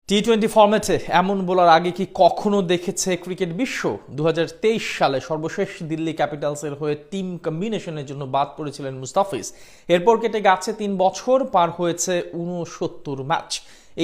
টি-20 ফরম্যাটে এমন বোলার আগে কি কখনো দেখেছে ক্রিকেট বিশ্ব? 2023 সালে সর্বশেষ দিল্লি ক্যাপিটালসের হয়ে টিম কম্বিনেশনের জন্য বাদ পড়েছিলেন মুস্তাফিজ। এরপর কেটে গেছে 3 বছর, পার হয়েছে 69 ম্যাচ।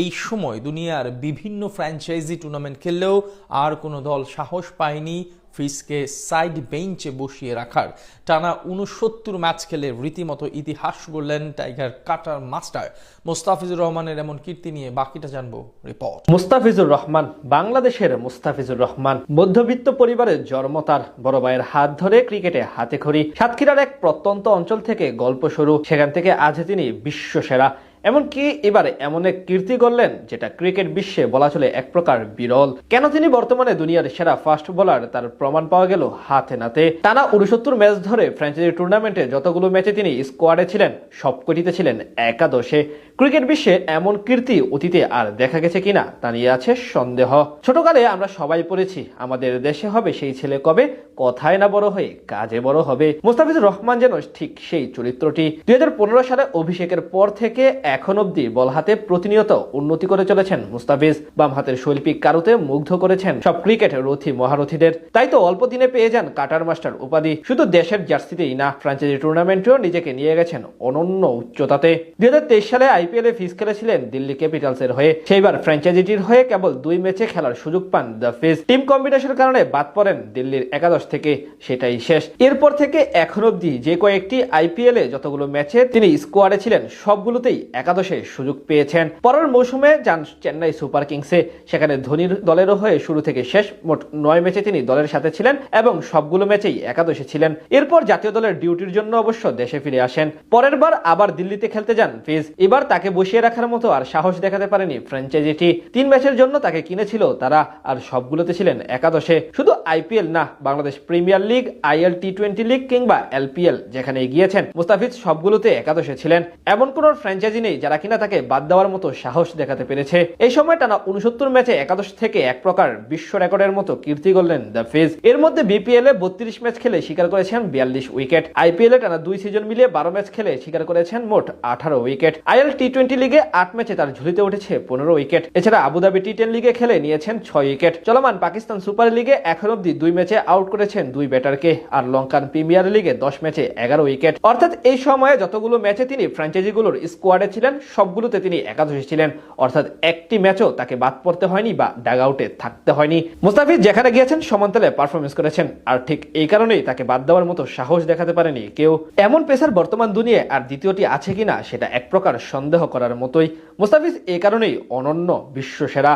এই সময় দুনিয়ার বিভিন্ন ফ্র্যাঞ্চাইজি টুর্নামেন্ট খেললেও আর কোনো দল সাহস পায়নি ফিজকে সাইড বেঞ্চে বসিয়ে রাখার। টানা 69 ম্যাচ খেলে রীতিমতো ইতিহাস গড়লেন টাইগার কাটার মাস্টার মোস্তাফিজুর রহমানের এমন কীর্তি নিয়ে বাকিটা জানবো রিপোর্ট। মুস্তাফিজুর রহমান বাংলাদেশের মুস্তাফিজুর রহমান মধ্যবিত্ত পরিবারের জন্ম। তার বড় ভাইয়ের হাত ধরে ক্রিকেটে হাতেখড়ি। সাতক্ষীরার এক প্রত্যন্ত অঞ্চল থেকে গল্প শুরু, সেখান থেকে আজ তিনি বিশ্ব সেরা। এমনকি এবারে এমন এক কীর্তি গড়লেন যেটা ক্রিকেট বিশ্বে বলা চলে এক প্রকার বিরল। কেন তিনি বর্তমানে দুনিয়ার সেরা ফাস্ট বোলার তার প্রমাণ পাওয়া গেল হাতে নাতে। টানা 69 ম্যাচ ধরে ফ্র্যাঞ্চাইজি টুর্নামেন্টে যতগুলো ম্যাচে তিনি স্কোয়াডে ছিলেন সবকটিতে ছিলেন একাদশে। ক্রিকেট বিশ্বে এমন কীর্তি অতীতে আর দেখা গেছে কিনা তা নিয়ে আছে সন্দেহ। ছোটকালে আমরা সবাই পড়েছি, আমাদের দেশে হবে সেই ছেলে কবে, কথায় না বড় হয়ে কাজে বড় হবে। মুস্তাফিজুর রহমান যেন ঠিক সেই চরিত্রটি। 2015 সালে অভিষেকের পর থেকে এখন অব্দি বল হাতে প্রতিনিয়ত উন্নতি করে চলেছেন মুস্তাফিজ। বাম হাতের শৈল্পিক কারুতে মুগ্ধ করেছেন সব ক্রিকেট রথী মহারথীদের। তাই তো অল্প দিনে পেয়ে যান কাটার মাস্টার উপাধি। শুধু দেশের জার্সিতেই না, ফ্র্যাঞ্চাইজি টুর্নামেন্টেও নিজেকে নিয়ে গেছেন অনন্য উচ্চতাতে। 2023 সালে আইপিএলে ফিজ খেলেছিলেন দিল্লি ক্যাপিটালসের হয়ে। সেইবার ফ্র্যাঞ্চাইজিটির হয়ে কেবল 2 ম্যাচে খেলার সুযোগ পান দ্য ফিজ। টিম কম্বিনেশনের কারণে বাদ পড়েন দিল্লির একাদশ থেকে, সেটাই শেষ। এরপর থেকে এখন অব্দি যে কয়েকটি আইপিএলে যতগুলো ম্যাচে তিনি স্কোয়াডে ছিলেন সবগুলোতেই একাদশে সুযোগ পেয়েছেন। পরের মৌসুমে যান চেন্নাই সুপার কিংসে, সেখানে ধোনির দলেরও হয়ে শুরু থেকে শেষ মোট 9 ম্যাচে তিনি দলের সাথে ছিলেন এবং সবগুলো ম্যাচেই একাদশে ছিলেন। এরপর জাতীয় দলের ডিউটির জন্য অবশ্য দেশে ফিরে আসেন। পরের বার আবার দিল্লিতে খেলতে যান ফিজ। এবার তাকে বসিয়ে রাখার মতো আর সাহস দেখাতে পারেনি ফ্র্যাঞ্চাইজিটি। 3 ম্যাচের জন্য তাকে কিনেছিল তারা, আর সবগুলোতে ছিলেন একাদশে। শুধু আইপিএল না, বাংলাদেশ প্রিমিয়ার লিগ, আইএল টি20 লিগ কিংবা এলপিএল যেখানে গিয়েছেন মুস্তাফিজ সবগুলোতে একাদশে ছিলেন। এমন কোন ফ্র্যাঞ্চাইজি নেই যারা কিনা তাকে বাদ দেওয়ার মতো সাহস দেখাতে পেরেছে। এই সময় টানা 69 ম্যাচে একাদশ থেকে এক প্রকার বিশ্ব রেকর্ডের মতো কীর্তি গড়লেন দ্য ফিজ। এর মধ্যে বিপিএল এ 32 ম্যাচ খেলে শিকার করেছেন 42 উইকেট। আইপিএল এ টানা 2 সিজন মিলিয়ে 12 ম্যাচ খেলে শিকার করেছেন মোট 18 উইকেট। আইএল টি20 লিগে 8 ম্যাচে তার ঝুলিতে উঠেছে 15 উইকেট। এছাড়া আবুধাবি টি10 লিগে খেলে নিয়েছেন 6 উইকেট। চলমান পাকিস্তান সুপার লিগে এখন অব্দি 2 ম্যাচে আউট করেছেন 2 ব্যাটারকে, আর লঙ্কান প্রিমিয়ার লিগে 10 ম্যাচে 11 উইকেট। অর্থাৎ এই সময়ে যতগুলো ম্যাচে তিনি ফ্র্যাঞ্চাইজিগুলোর স্কোয়াডে ছিলেন সবগুলোতে তিনি একাদশে ছিলেন। অর্থাৎ একটি ম্যাচও তাকে বাদ পড়তে হয়নি বা ডাগ আউটে থাকতে হয়নি। মুস্তাফিজ যেখানে গিয়েছেন সমান্তলে পারফরমেন্স করেছেন, আর ঠিক এই কারণেই তাকে বাদ দেওয়ার মতো সাহস দেখাতে পারেনি কেউ। এমন পেসার বর্তমান দুনিয়ায় আর দ্বিতীয়টি আছে কিনা সেটা এক প্রকার সন্দেহ করার মতোই। মুস্তাফিজ এই কারণেই অনন্য বিশ্ব সেরা।